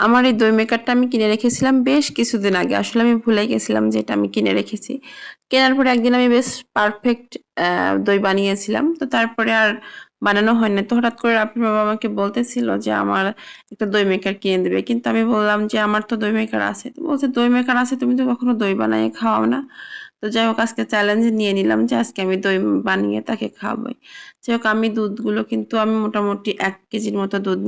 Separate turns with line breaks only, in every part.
আমার এই দই মেকারটা আমি কিনে রেখেছিলাম বেশ কিছুদিন আগে। আসলে আমি ভুলে গেছিলাম যে এটা আমি কিনে রেখেছি। কেনার পরে একদিন আমি বেশ পারফেক্ট দই বানিয়েছিলাম। তো তারপরে আর বানানো হয় না। তো হঠাৎ করে রাফির বাবা আমাকে বলতেছিল যে আমার একটা দই মেকার কিনে দিবে। কিন্তু আমি বললাম যে আমার তো দই মেকার আছে। তো বলছে দই মেকার আছে, তুমি তো কখনো দই বানিয়ে খাওয়াও না। তো যাই হোক আজকে চ্যালেঞ্জ নিয়ে নিলাম যে আজকে আমি দই বানিয়ে তাকে খাওয়াবো। যাই হোক আমি দুধগুলো কিন্তু আমি মোটামুটি 1 কেজির মতো দুধ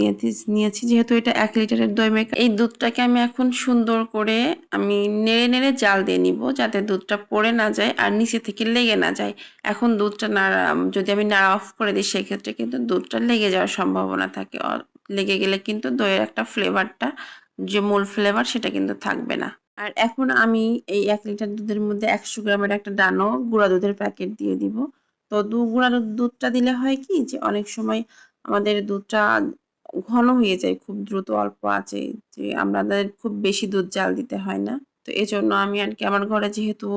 নিয়েছি যেহেতু এটা 1 লিটারের দই মেকার। এই দুধটাকে আমি এখন সুন্দর করে আমি নেড়ে নেড়ে জাল দিয়ে নিব যাতে দুধটা পড়ে না যায় আর নিচে থেকে লেগে না যায়। এখন দুধটা নাড়া যদি আমি নাড়া অফ করে দিই সেক্ষেত্রে কিন্তু দুধটা লেগে যাওয়ার সম্ভাবনা থাকে। লেগে গেলে কিন্তু দইয়ের একটা ফ্লেভারটা যে মূল ফ্লেভার সেটা কিন্তু থাকবে না। আর এখন আমি এই 1 লিটার দুধের মধ্যে 100 গ্রামের একটা ডানো গুঁড়া দুধের প্যাকেট দিয়ে দিব। তো গুঁড়া দুধটা দিলে হয় কি যে অনেক সময় আমাদের দুধটা ঘন হয়ে যায় খুব দ্রুত অল্প আঁচে, যে আমাদের খুব বেশি দুধ জাল দিতে হয় না। তো এজন্য আমি আর কি আমার ঘরে যেহেতু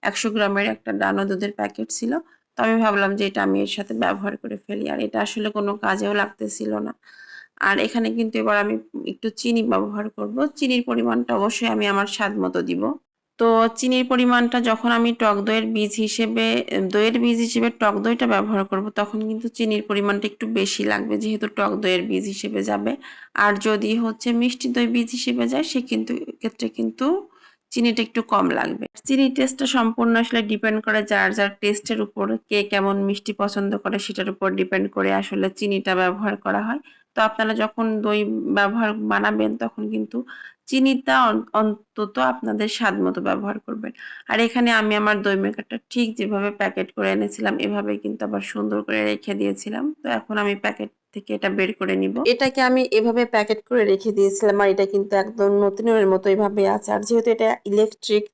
100 গ্রামের একটা ডানো দুধের প্যাকেট ছিল, তো আমি ভাবলাম যে এটা আমি এর সাথে ব্যবহার করে ফেলি। আর এটা আসলে কোনো কাজেও লাগতেছিল না। আর এখানে কিন্তু এবার আমি একটু চিনি ব্যবহার করব। চিনির পরিমাণটা অবশ্যই আমি আমার স্বাদ মতো দিব। তো চিনির পরিমাণটা যখন আমি টক দইয়ের বীজ হিসেবে টক দইটা ব্যবহার করব তখন কিন্তু চিনির পরিমাণটা একটু বেশি লাগবে যেহেতু টক দইয়ের বীজ হিসেবে যাবে। আর যদি হচ্ছে মিষ্টি দই বীজ হিসেবে যায় সে কিন্তু ক্ষেত্রে কিন্তু চিনিটা একটু কম লাগবে। চিনির টেস্টটা সম্পূর্ণ আসলে ডিপেন্ড করে যার যার টেস্টের উপর, কে কেমন মিষ্টি পছন্দ করে সেটার উপর ডিপেন্ড করে আসলে চিনিটা ব্যবহার করা হয়। তো আপনারা যখন দই বানাবেন তখন কিন্তু চিনিটা অন্তত আপনাদের স্বাদ মতো ব্যবহার করবেন। আর এখানে আমি আমার দই মেকারটা ঠিক যেভাবে প্যাকেট করে এনেছিলাম এভাবে কিন্তু আবার সুন্দর করে রেখে দিয়েছিলাম। তো এখন আমি প্যাকেট থেকে এটা বের করে নিব। এটাকে আমি এভাবে প্যাকেট করে রেখে দিয়েছিলাম আর এটা কিন্তু একদম নতুনের মতো এভাবে আছে। আর যেহেতু এটা ইলেকট্রিক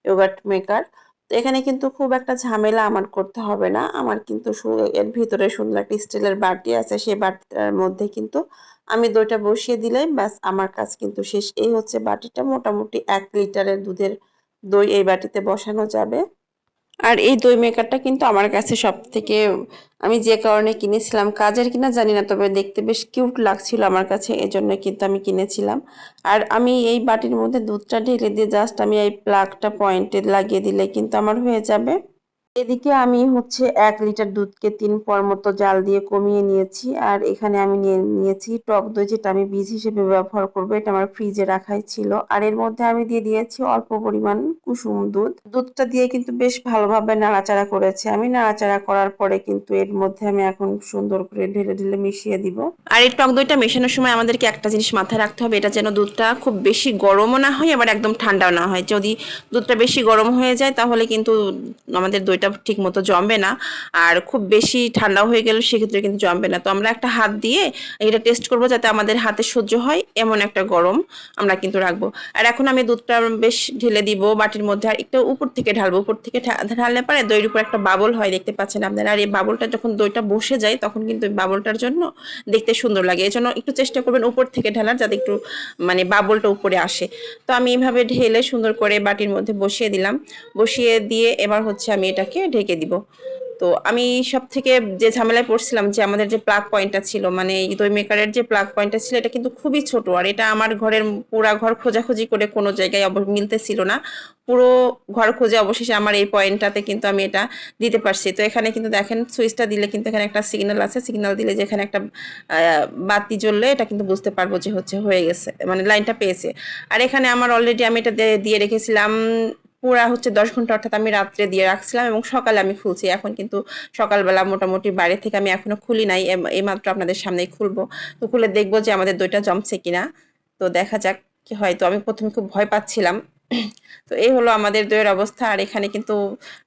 ইয়োগার্ট মেকার, তো এখানে কিন্তু খুব একটা ঝামেলা আমার করতে হবে না। আমার কিন্তু এর ভিতরে সুন্দর একটা স্টিলের বাটি আছে, সেই বাটিটার মধ্যে কিন্তু আমি দইটা বসিয়ে দিলেই ব্যাস আমার কাজ কিন্তু শেষ। এই হচ্ছে বাটিটা, মোটামুটি 1 লিটারের দুধের দই এই বাটিতে বসানো যাবে। আর এই দই মেকারটা কিন্তু আমার কাছে সবথেকে, আমি যে কারণে কিনেছিলাম, কাজের কিনা জানি না তবে দেখতে বেশ কিউট লাগছিল আমার কাছে, এজন্য কিন্তু আমি কিনেছিলাম। আর আমি এই বাটির মধ্যে দুধটা ঢেলে দিয়ে জাস্ট আমি এই প্লাগটা পয়েন্টে লাগিয়ে দিলে কিন্তু আমার হয়ে যাবে। এদিকে আমি হচ্ছে 1 লিটার দুধকে 3 পর মতো জাল দিয়ে কমিয়ে নিয়েছি। আর এখানে আমি নিয়েছি টক দই যেটা আমি বীজ হিসেবে ব্যবহার করবো, এটা আমার ফ্রিজে রাখাই ছিল। আর এর মধ্যে আমি দিয়ে দিয়েছি অল্প পরিমাণ কুসুম দুধ। দুধটা দিয়ে কিন্তু বেশ ভালোভাবে নাড়াচাড়া করেছি আমি। নাড়াচাড়া করার পরে কিন্তু এর মধ্যে আমি এখন সুন্দর করে ঢেলে ঢেলে মিশিয়ে দিব। আর এই টক দইটা মেশানোর সময় আমাদেরকে একটা জিনিস মাথায় রাখতে হবে, এটা যেন দুধটা খুব বেশি গরমও না হয় আবার একদম ঠান্ডাও না হয়। যদি দুধটা বেশি গরম হয়ে যায় তাহলে কিন্তু আমাদের দইটা ঠিক মতো জমবে না, আর খুব বেশি ঠান্ডা হয়ে গেলে সেক্ষেত্রে কিন্তু জমবে না। তো আমরা একটা হাত দিয়ে এটা টেস্ট করব যাতে আমাদের হাতে সহ্য হয় এমন একটা গরম আমরা কিন্তু রাখবো। আর এখন আমি দুধটা বেশ ঢেলে দিব বাটির মধ্যে, আর একটু উপর থেকে ঢালবো। উপর থেকে ঢাললে পরে দইয়ের উপর একটা বাবল হয়, দেখতে পাচ্ছেন আপনারা। আর এই বাবলটা যখন দইটা বসে যায় তখন কিন্তু ওই বাবলটার জন্য দেখতে সুন্দর লাগে। এই জন্য একটু চেষ্টা করবেন উপর থেকে ঢালার যাতে একটু মানে বাবলটা উপরে আসে। তো আমি এইভাবে ঢেলে সুন্দর করে বাটির মধ্যে বসিয়ে দিলাম। বসিয়ে দিয়ে এবার হচ্ছে আমি এটাকে ঢেকে দিব। তো আমি সব থেকে যে ঝামেলায় পড়ছিলাম যে আমাদের যে প্লাগ পয়েন্টটা ছিল, মানে এই দই মেকারের যে প্লাগ পয়েন্টটা ছিল এটা কিন্তু খুবই ছোট। আর এটা আমার ঘরের পুরা ঘর খোঁজাখুঁজি করে কোনো জায়গায় মিলতেছিল না। পুরো ঘর খুঁজে অবশেষে আমার এই পয়েন্টটাতে কিন্তু আমি এটা দিতে পারছি। তো এখানে কিন্তু দেখেন সুইচটা দিলে কিন্তু এখানে একটা সিগন্যাল আছে, সিগন্যাল দিলে যে এখানে একটা বাতি জ্বললে এটা কিন্তু বুঝতে পারবো যে হচ্ছে হয়ে গেছে, মানে লাইনটা পেয়েছে। আর এখানে আমার অলরেডি আমি এটা দিয়ে রেখেছিলাম পুরা হচ্ছে 10 ঘন্টা, অর্থাৎ আমি রাত্রে দিয়ে রাখছিলাম এবং সকালে আমি খুলছি। এখন কিন্তু সকালবেলা মোটামুটি বাইরে থেকে আমি এখনো খুলি নাই, এইমাত্র আপনাদের সামনেই খুলবো। তো খুলে দেখবো যে আমাদের দইটা জমছে কিনা। তো দেখা যাক কি হয়। তো আমি প্রথমে খুব ভয় পাচ্ছিলাম। তো এই হলো আমাদের দইয়ের অবস্থা। আর এখানে কিন্তু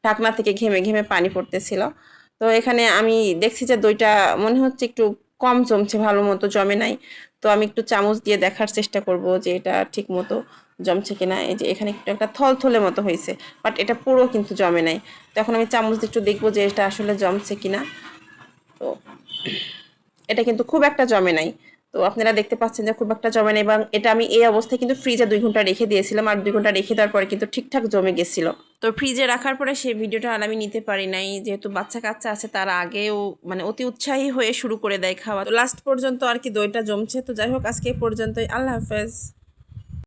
ঢাকনা থেকে ঘেমে ঘেমে পানি পড়তেছিল। তো এখানে আমি দেখছি যে দইটা মনে হচ্ছে একটু কম জমছে, ভালো মতো জমে নাই। তো আমি একটু চামচ দিয়ে দেখার চেষ্টা করব যে এটা ঠিক মতো জমছে কিনা। এই যে এখানে একটু একটা থলথলে মতো হয়েছে, বাট এটা পুরো কিন্তু জমে নাই। তো এখন আমি চামচ দিয়ে একটু দেখবো যে এটা আসলে জমছে কিনা। তো এটা কিন্তু খুব একটা জমে নাই। তো আপনারা দেখতে পাচ্ছেন যে খুব একটা জমে নাই, এবং এটা আমি এই অবস্থায় কিন্তু ফ্রিজে 2 ঘন্টা রেখে দিয়েছিলাম। আর 2 ঘন্টা রেখে দেওয়ার পরে কিন্তু ঠিকঠাক জমে গেছিল। তো ফ্রিজে রাখার পরে সেই ভিডিওটা আর আমি নিতে পারি নাই, যেহেতু বাচ্চা কাচ্চা আছে তারা আগেও মানে অতি উৎসাহী হয়ে শুরু করে দেয় খাওয়া। তো লাস্ট পর্যন্ত আর কি দইটা জমছে। তো যাই হোক আজকে পর্যন্তই, আল্লাহ হাফেজ।